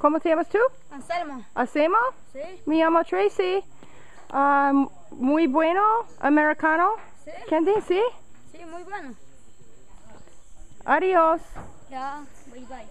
¿Cómo te llamas tú? Anselmo. ¿Anselmo? Sí. Me llamo Tracy. Muy bueno, americano. Sí. Candy, sí. Sí, muy bueno. Adiós. Ya, bye bye.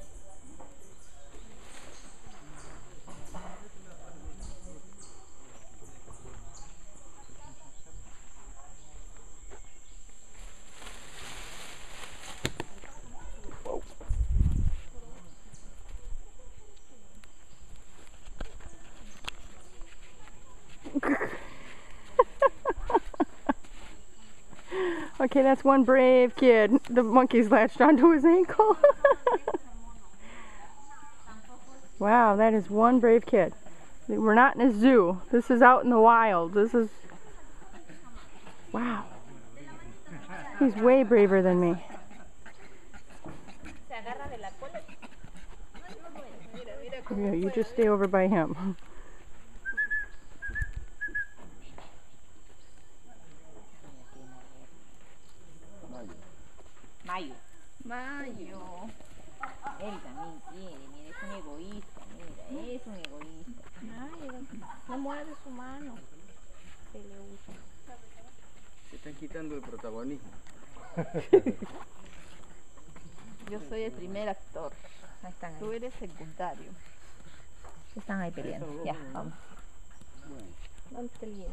Okay, that's one brave kid. The monkey's latched onto his ankle. Wow, that is one brave kid. We're not in a zoo. This is out in the wild. This is... Wow. He's way braver than me. Yeah, you just stay over by him. Mayo. Mayo. Él también quiere, mira, es un egoísta, mira, es un egoísta. Ay, no muerde su mano. Se le usa. Se están quitando el protagonismo. Yo soy el primer actor. Ahí están ahí. Tú eres secundario. Están ahí peleando. Ya, vamos. ¿Dónde está el bien?